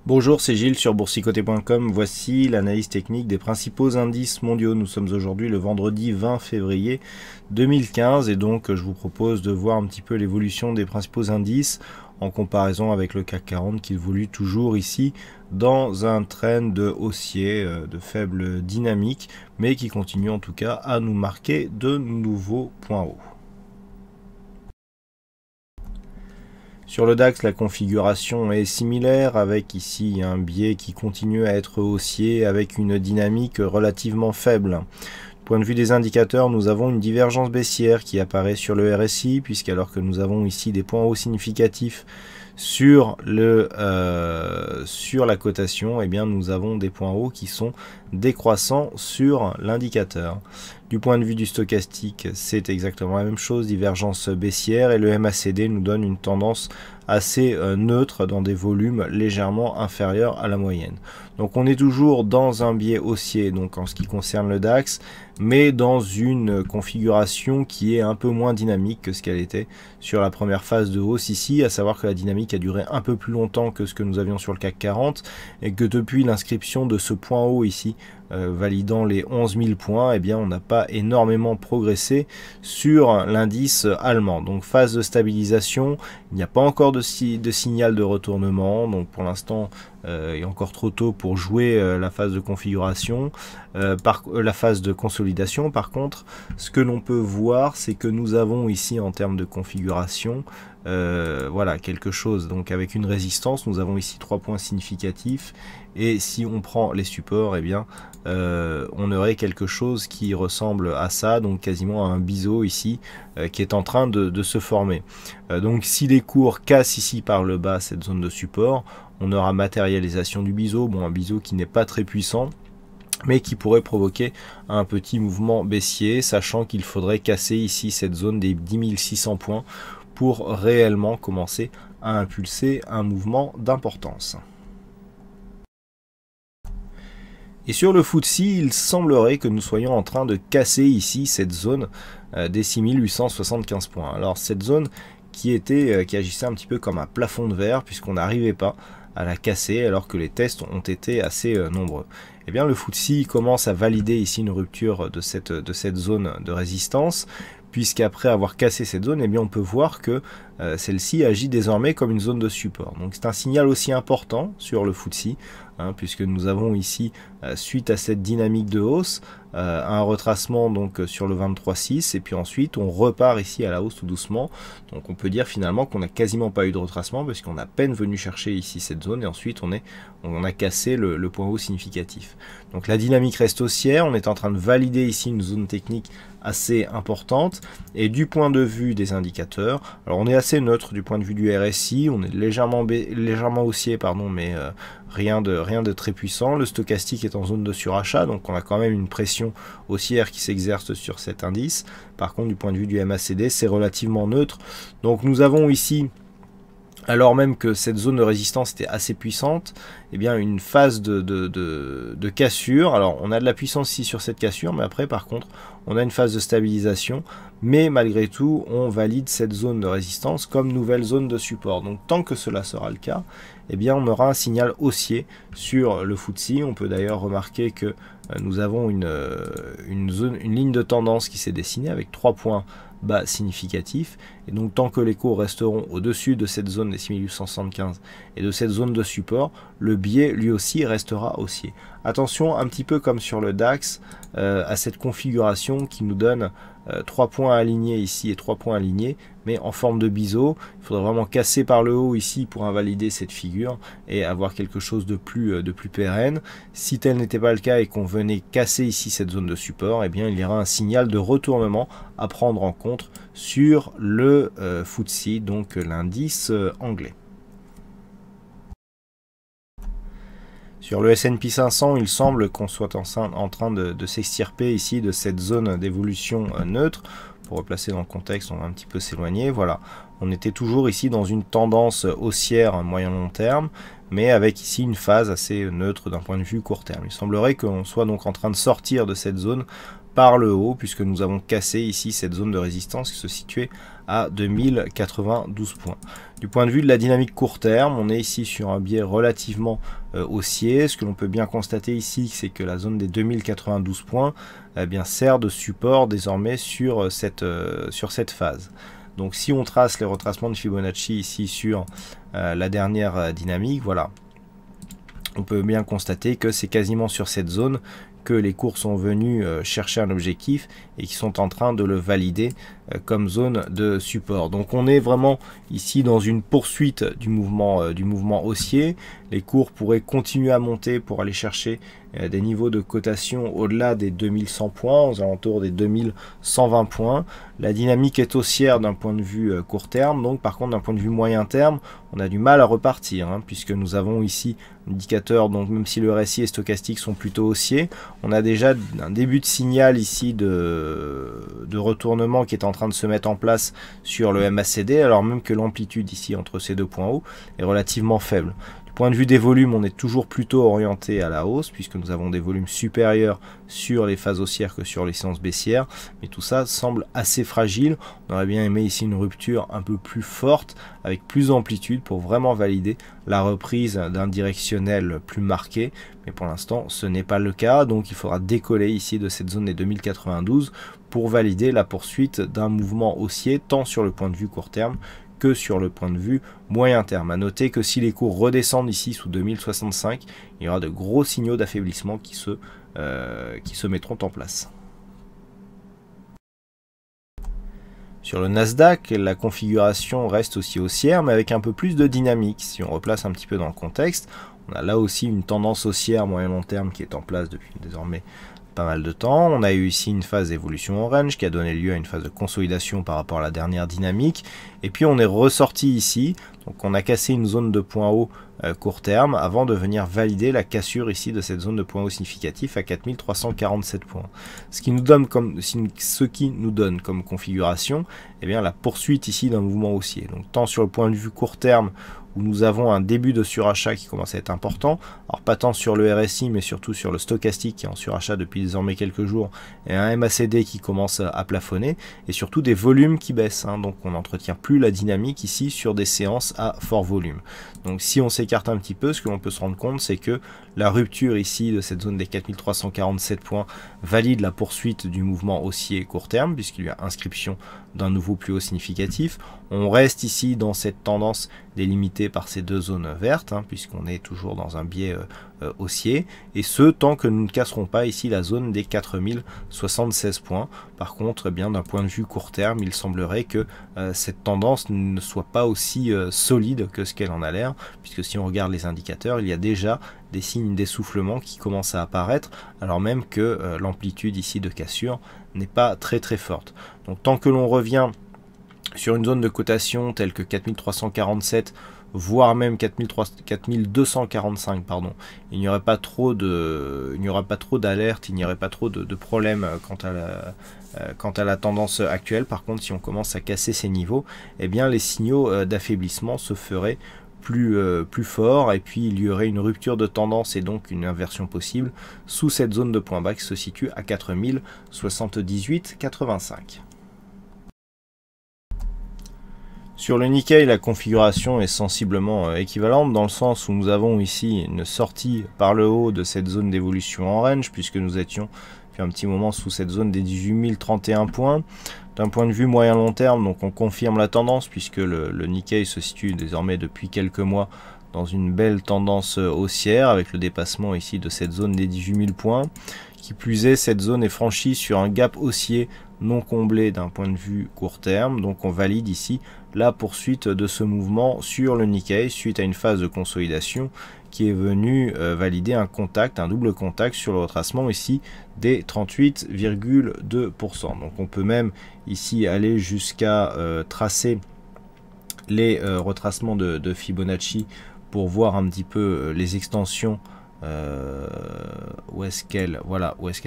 Bonjour, c'est Gilles sur boursicoté.com. Voici l'analyse technique des principaux indices mondiaux. Nous sommes aujourd'hui le vendredi 20 février 2015 et donc je vous propose de voir un petit peu l'évolution des principaux indices en comparaison avec le CAC 40 qui évolue toujours ici dans un trend haussier de faible dynamique mais qui continue en tout cas à nous marquer de nouveaux points hauts. Sur le DAX, la configuration est similaire avec ici un biais qui continue à être haussier avec une dynamique relativement faible. Du point de vue des indicateurs, nous avons une divergence baissière qui apparaît sur le RSI puisqu'alors que nous avons ici des points hauts significatifs sur la cotation, eh bien nous avons des points hauts qui sont décroissants sur l'indicateur. Du point de vue du stochastique, c'est exactement la même chose, divergence baissière, et le MACD nous donne une tendance assez neutre dans des volumes légèrement inférieurs à la moyenne. Donc on est toujours dans un biais haussier donc en ce qui concerne le DAX, mais dans une configuration qui est un peu moins dynamique que ce qu'elle était sur la première phase de hausse ici, à savoir que la dynamique a duré un peu plus longtemps que ce que nous avions sur le CAC 40 et que depuis l'inscription de ce point haut ici, validant les 11 000 points, eh bien on n'a pas énormément progressé sur l'indice allemand. Donc phase de stabilisation, il n'y a pas encore de signal de retournement, donc pour l'instant il est encore trop tôt pour jouer la phase de configuration, la phase de consolidation. Par contre, ce que l'on peut voir, c'est que nous avons ici en termes de configuration voilà quelque chose, donc avec une résistance, nous avons ici 3 points significatifs, et si on prend les supports, eh bien on aurait quelque chose qui ressemble à ça, donc quasiment à un biseau ici qui est en train de se former. Donc si les cours cassent ici par le bas cette zone de support, on aura matérialisation du biseau, bon un biseau qui n'est pas très puissant, mais qui pourrait provoquer un petit mouvement baissier, sachant qu'il faudrait casser ici cette zone des 10 600 points pour réellement commencer à impulser un mouvement d'importance. Et sur le FTSE, il semblerait que nous soyons en train de casser ici cette zone des 6875 points. Alors cette zone qui agissait un petit peu comme un plafond de verre puisqu'on n'arrivait pas à la casser alors que les tests ont été assez nombreux. Eh bien le FTSE commence à valider ici une rupture de cette zone de résistance, puisqu'après avoir cassé cette zone, eh bien on peut voir que celle-ci agit désormais comme une zone de support. Donc c'est un signal aussi important sur le FTSE, puisque nous avons ici, suite à cette dynamique de hausse, un retracement donc sur le 23,6, et puis ensuite on repart ici à la hausse tout doucement. Donc on peut dire finalement qu'on n'a quasiment pas eu de retracement, parce qu'on a à peine venu chercher ici cette zone, et ensuite on a cassé le point haut significatif. Donc la dynamique reste haussière, on est en train de valider ici une zone technique assez importante, et du point de vue des indicateurs, alors on est assez neutre du point de vue du RSI, on est légèrement haussier, pardon, mais rien de très puissant. Le stochastique est en zone de surachat, donc on a quand même une pression haussière qui s'exerce sur cet indice. Par contre, du point de vue du MACD, c'est relativement neutre. Donc nous avons ici, alors même que cette zone de résistance était assez puissante, eh bien une phase de cassure. Alors on a de la puissance ici sur cette cassure, mais après par contre on a une phase de stabilisation, mais malgré tout on valide cette zone de résistance comme nouvelle zone de support. Donc tant que cela sera le cas, eh bien on aura un signal haussier sur le FTSE. On peut d'ailleurs remarquer que nous avons une ligne de tendance qui s'est dessinée avec 3 points bas significatif, et donc tant que les cours resteront au-dessus de cette zone des 6875 et de cette zone de support, le biais lui aussi restera haussier. Attention, un petit peu comme sur le DAX, à cette configuration qui nous donne 3 points alignés ici et 3 points alignés, mais en forme de biseau. Il faudrait vraiment casser par le haut ici pour invalider cette figure et avoir quelque chose de plus pérenne. Si tel n'était pas le cas et qu'on venait casser ici cette zone de support, eh bien il y aura un signal de retournement à prendre en compte sur le FTSE, donc l'indice anglais. Sur le S&P 500, il semble qu'on soit en train de s'extirper ici de cette zone d'évolution neutre. Pour replacer dans le contexte, on va un petit peu s'éloigner. Voilà, on était toujours ici dans une tendance haussière moyen-long terme, mais avec ici une phase assez neutre d'un point de vue court terme. Il semblerait qu'on soit donc en train de sortir de cette zone par le haut, puisque nous avons cassé ici cette zone de résistance qui se situait à 2092 points. Du point de vue de la dynamique court terme, on est ici sur un biais relativement haussier. Ce que l'on peut bien constater ici, c'est que la zone des 2092 points sert de support désormais sur cette phase. Donc si on trace les retracements de Fibonacci ici sur la dernière dynamique, voilà, on peut bien constater que c'est quasiment sur cette zone que les cours sont venus chercher un objectif et qui sont en train de le valider comme zone de support. Donc on est vraiment ici dans une poursuite du mouvement haussier. Les cours pourraient continuer à monter pour aller chercher des niveaux de cotation au-delà des 2100 points, aux alentours des 2120 points. La dynamique est haussière d'un point de vue court terme, donc par contre d'un point de vue moyen terme, on a du mal à repartir, puisque nous avons ici un indicateur, donc même si le RSI et stochastique sont plutôt haussiers, on a déjà un début de signal ici de retournement qui est en train de se mettre en place sur le MACD, alors même que l'amplitude ici entre ces deux points hauts est relativement faible. Du point de vue des volumes, on est toujours plutôt orienté à la hausse, puisque nous avons des volumes supérieurs sur les phases haussières que sur les séances baissières, mais tout ça semble assez fragile. On aurait bien aimé ici une rupture un peu plus forte, avec plus d'amplitude, pour vraiment valider la reprise d'un directionnel plus marqué, mais pour l'instant ce n'est pas le cas, donc il faudra décoller ici de cette zone des 2092 pour valider la poursuite d'un mouvement haussier, tant sur le point de vue court terme que sur le point de vue moyen terme. À noter que si les cours redescendent ici sous 2065, il y aura de gros signaux d'affaiblissement qui se mettront en place. Sur le Nasdaq, la configuration reste aussi haussière, mais avec un peu plus de dynamique. Si on replace un petit peu dans le contexte, on a là aussi une tendance haussière moyen-long terme qui est en place depuis désormais pas mal de temps. On a eu ici une phase d'évolution en range qui a donné lieu à une phase de consolidation par rapport à la dernière dynamique. Et puis on est ressorti ici, donc on a cassé une zone de point haut court terme avant de venir valider la cassure ici de cette zone de point haut significatif à 4347 points. Ce qui nous donne comme configuration, eh bien, la poursuite ici d'un mouvement haussier. Donc tant sur le point de vue court terme, où nous avons un début de surachat qui commence à être important, alors pas tant sur le RSI mais surtout sur le stochastique qui est en surachat depuis désormais quelques jours, et un MACD qui commence à plafonner, et surtout des volumes qui baissent, donc on n'entretient plus la dynamique ici sur des séances à fort volume. Donc si on s'écarte un petit peu, ce que l'on peut se rendre compte, c'est que la rupture ici de cette zone des 4347 points valide la poursuite du mouvement haussier court terme, puisqu'il y a inscription d'un nouveau plus haut significatif. On reste ici dans cette tendance délimitée par ces deux zones vertes, puisqu'on est toujours dans un biais haussier, et ce tant que nous ne casserons pas ici la zone des 4076 points. Par contre, d'un point de vue court terme, il semblerait que cette tendance ne soit pas aussi solide que ce qu'elle en a l'air, puisque si on regarde les indicateurs, il y a déjà des signes d'essoufflement qui commencent à apparaître, alors même que l'amplitude ici de cassure n'est pas très forte. Donc tant que l'on revient sur une zone de cotation telle que 4347, voire même 4245, pardon, il n'y aurait pas trop d'alerte, il n'y aurait pas trop de problèmes quant à la tendance actuelle. Par contre, si on commence à casser ces niveaux, eh bien les signaux d'affaiblissement se feraient plus fort, et puis il y aurait une rupture de tendance et donc une inversion possible sous cette zone de point bas qui se situe à 4078,85. Sur le Nikkei, la configuration est sensiblement équivalente dans le sens où nous avons ici une sortie par le haut de cette zone d'évolution en range, puisque nous étions depuis un petit moment sous cette zone des 18 031 points. D'un point de vue moyen-long terme, donc on confirme la tendance, puisque le Nikkei se situe désormais depuis quelques mois dans une belle tendance haussière, avec le dépassement ici de cette zone des 18 000 points. Qui plus est, cette zone est franchie sur un gap haussier non comblé d'un point de vue court terme, donc on valide ici la poursuite de ce mouvement sur le Nikkei suite à une phase de consolidation qui est venue valider un double contact sur le retracement ici des 38,2%. Donc on peut même ici aller jusqu'à tracer les retracements de Fibonacci pour voir un petit peu les extensions où est-ce qu'elle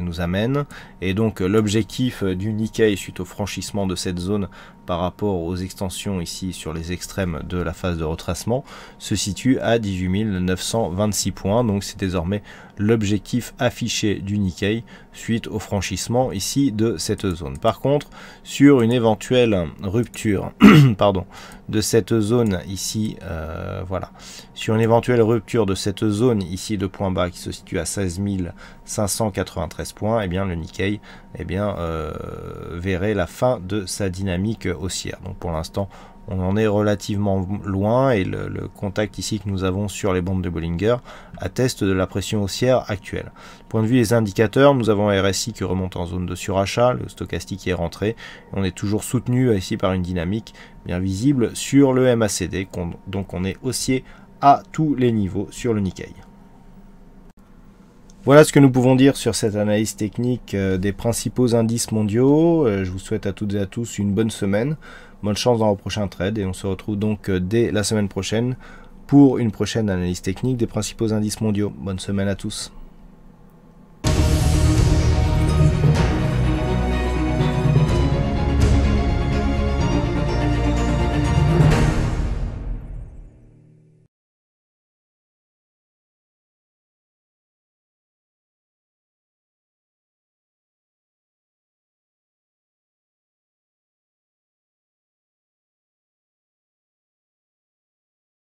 nous amène. Et donc l'objectif du Nikkei suite au franchissement de cette zone par rapport aux extensions ici sur les extrêmes de la phase de retracement se situe à 18 926 points. Donc c'est désormais l'objectif affiché du Nikkei suite au franchissement ici de cette zone. Par contre, sur une éventuelle rupture pardon, de cette zone ici, sur une éventuelle rupture de cette zone ici de point bas qui se situe à 16 593 points, et bien le Nikkei verrait la fin de sa dynamique haussière. Donc pour l'instant, on en est relativement loin et le contact ici que nous avons sur les bandes de Bollinger atteste de la pression haussière actuelle. Point de vue des indicateurs, nous avons un RSI qui remonte en zone de surachat, le stochastique qui est rentré. On est toujours soutenu ici par une dynamique bien visible sur le MACD, donc on est haussier à tous les niveaux sur le Nikkei. Voilà ce que nous pouvons dire sur cette analyse technique des principaux indices mondiaux. Je vous souhaite à toutes et à tous une bonne semaine. Bonne chance dans vos prochains trades et on se retrouve donc dès la semaine prochaine pour une prochaine analyse technique des principaux indices mondiaux. Bonne semaine à tous.